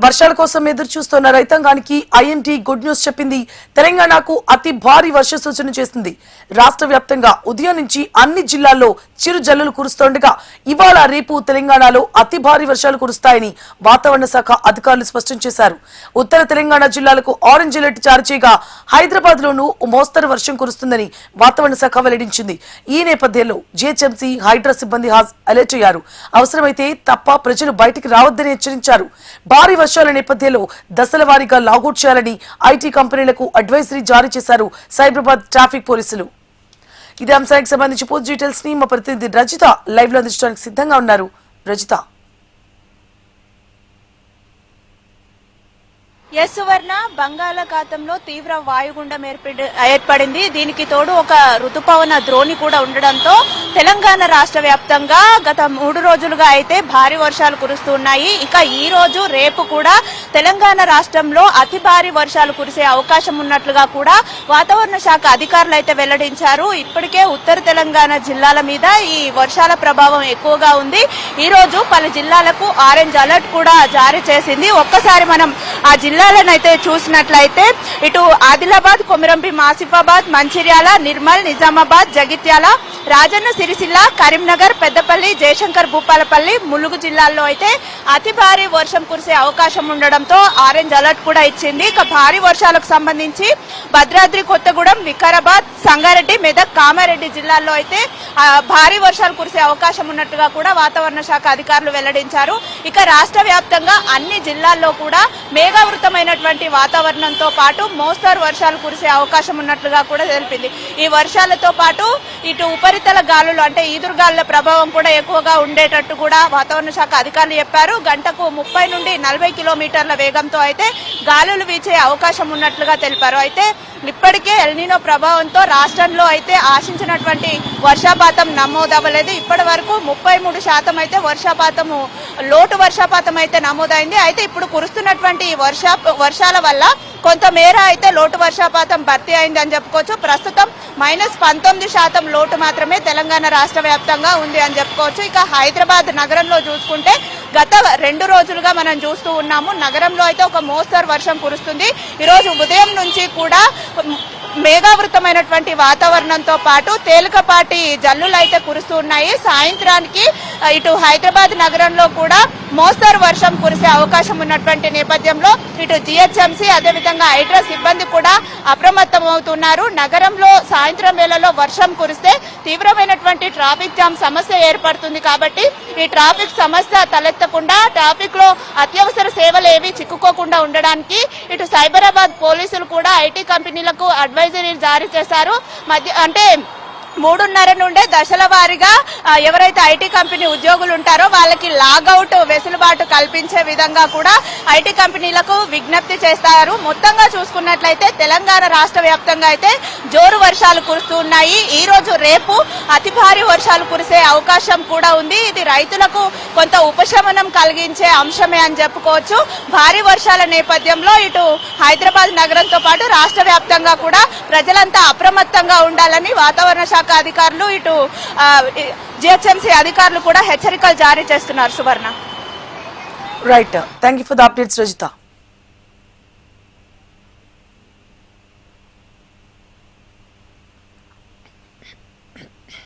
వర్షాల కోసం ఎదురు చూస్తున్న రైతాంగానికి ఐఎండీ గుడ్ న్యూస్ చెప్పింది. తెలంగాణకు అతి భారీ వర్ష సూచన చేసింది. రాష్ట్ర వ్యాప్తంగా ఉదయం నుంచి అన్ని జిల్లాల్లో చిరు జల్లులు కురుస్తుండగా ఇవాళ రేపు తెలంగాణలో అతి భారీ వర్షాలు కురుస్తాయని వాతావరణ శాఖ అధికారులు స్పష్టం చేశారు. ఉత్తర తెలంగాణ జిల్లాలకు ఆరెంజ్ అలర్ట్ జారీ చేయగా హైదరాబాద్ లోనూ మోస్తరు వర్షం కురుస్తుందని వాతావరణ శాఖ వెల్లడించింది. ఈ నేపథ్యంలో జీహెచ్ఎంసీ హైడ్రా సిబ్బంది అలర్ట్ అయ్యారు. అవసరమైతే తప్ప ప్రజలు బయటికి రావద్దని హెచ్చరించారు. భారీ వర్షాల నేపథ్యంలో దశల వారీగా లాగౌట్ చేయాలని ఐటీ కంపెనీలకు అడ్వైజరీ జారీ చేశారు సైబరాబాద్ ట్రాఫిక్ పోలీసులు. ఇదే అంశానికి సంబంధించి పూర్తి డీటెయిల్స్ ని మా ప్రతినిధి రజిత లైవ్ లో అందించడానికి సిద్ధంగా ఉన్నారు. రజిత. ఎస్ సువర్ణ, బంగాళాఖాతంలో తీవ్ర వాయుగుండం ఏర్పడింది. దీనికి తోడు ఒక రుతుపవన ద్రోణి కూడా ఉండడంతో తెలంగాణ రాష్ట్ర వ్యాప్తంగా గత 3 రోజులుగా అయితే భారీ వర్షాలు కురుస్తున్నాయి. ఇక ఈ రోజు రేపు కూడా తెలంగాణ రాష్ట్రంలో అతి భారీ వర్షాలు కురిసే అవకాశం ఉన్నట్లుగా కూడా వాతావరణ శాఖ అధికారులు అయితే వెల్లడించారు. ఇప్పటికే ఉత్తర తెలంగాణ జిల్లాల మీద ఈ వర్షాల ప్రభావం ఎక్కువగా ఉంది. ఈ రోజు పలు జిల్లాలకు ఆరెంజ్ అలర్ట్ కూడా జారీ చేసింది. ఒక్కసారి మనం ఆ జిల్లాలనైతే చూసినట్లయితే ఇటు ఆదిలాబాద్, కొమరంభీం, ఆసిఫాబాద్, మంచిర్యాల, నిర్మల్, నిజామాబాద్, జగిత్యాల, రాజన్న సిరిసిల్ల, కరీంనగర్, పెద్దపల్లి, జయశంకర్ భూపాలపల్లి, ములుగు జిల్లాల్లో అయితే అతి భారీ వర్షం కురిసే అవకాశం ఉండడంతో ఆరెంజ్ అలర్ట్ కూడా ఇచ్చింది. ఇక భారీ వర్షాలకు సంబంధించి భద్రాద్రి కొత్తగూడెం, వికారాబాద్, సంగారెడ్డి, మెదక్, కామారెడ్డి జిల్లాల్లో అయితే భారీ వర్షాలు కురిసే అవకాశం ఉన్నట్టుగా కూడా వాతావరణ శాఖ అధికారులు వెల్లడించారు. ఇక రాష్ట్ర వ్యాప్తంగా అన్ని జిల్లాల్లో కూడా మేఘావృతమైనటువంటి వాతావరణంతో పాటు మోస్తరు వర్షాలు కురిసే అవకాశం ఉన్నట్లుగా కూడా తెలిపింది. ఈ వర్షాలతో పాటు ఇటు ఉపరితల గాలులు అంటే ఈదురుగాలుల ప్రభావం కూడా ఎక్కువగా ఉండేటట్టు కూడా వాతావరణ శాఖ అధికారులు చెప్పారు. గంటకు 30 నుండి 40 కిలోమీటర్ల వేగంతో అయితే గాలులు వీచే అవకాశం ఉన్నట్లుగా తెలిపారు. అయితే ఇప్పటికే ఎల్నినో ప్రభావంతో రాష్ట్రంలో అయితే ఆశించినటువంటి వర్షపాతం నమోదవ్వలేదు. ఇప్పటి వరకు 33% అయితే లోటు వర్షపాతం అయితే నమోదైంది. అయితే ఇప్పుడు కురుస్తున్నటువంటి వర్షాల వల్ల కొంతమేర అయితే లోటు వర్షపాతం భర్తీ అయింది అని చెప్పుకోవచ్చు. ప్రస్తుతం -19% లోటు మాత్రమే తెలంగాణ రాష్ట్ర వ్యాప్తంగా ఉంది అని చెప్పుకోవచ్చు. ఇక హైదరాబాద్ నగరంలో చూసుకుంటే గత 2 రోజులుగా మనం చూస్తూ ఉన్నాము. నగరంలో అయితే ఒక మోస్తరు వర్షం కురుస్తుంది. ఈరోజు ఉదయం నుంచి కూడా మేఘావృతమైనటువంటి వాతావరణంతో పాటు తేలికపాటి జల్లులు అయితే కురుస్తూ ఉన్నాయి. సాయంత్రానికి ఇటు హైదరాబాద్ నగరంలో కూడా మోస్తరు వర్షం కురిసే అవకాశం ఉన్నటువంటి నేపథ్యంలో ఇటు జీహెచ్ఎంసీ అదేవిధంగా హైడ్రా సిబ్బంది కూడా అప్రమత్తం అవుతున్నారు. నగరంలో సాయంత్రం వేళలో వర్షం కురిస్తే తీవ్రమైనటువంటి ట్రాఫిక్ జామ్ సమస్య ఏర్పడుతుంది. కాబట్టి ఈ ట్రాఫిక్ సమస్య తలెత్తకుండా ట్రాఫిక్ లో అత్యవసర సేవలు ఏవి చిక్కుకోకుండా ఉండడానికి ఇటు సైబరాబాద్ పోలీసులు కూడా ఐటీ కంపెనీలకు అడ్వైజరీ జారీ చేశారు. అంటే 3:30 నుండే దశల వారీగా ఎవరైతే ఐటీ కంపెనీ ఉద్యోగులు ఉంటారో వాళ్ళకి లాగౌట్ వెసులుబాటు కల్పించే విధంగా కూడా ఐటీ కంపెనీలకు విజ్ఞప్తి చేస్తారు. మొత్తంగా చూసుకున్నట్లయితే తెలంగాణ రాష్ట్ర వ్యాప్తంగా అయితే జోరు వర్షాలు కురుస్తున్నాయి. ఈ రోజు రేపు అతి భారీ వర్షాలు కురిసే అవకాశం కూడా ఉంది. ఇది రైతులకు కొంత ఉపశమనం కలిగించే అంశమే అని చెప్పుకోవచ్చు. భారీ వర్షాల నేపథ్యంలో ఇటు హైదరాబాద్ నగరంతో పాటు రాష్ట్ర వ్యాప్తంగా కూడా ప్రజలంతా అప్రమత్తంగా ఉండాలని వాతావరణ శాఖ అధికారులు ఇటు జీహెచ్ఎంసీ అధికారులు కూడా హెచ్చరికలు జారీ చేస్తున్నారు. Suvarna. Right, thank you for the updates Rajitha.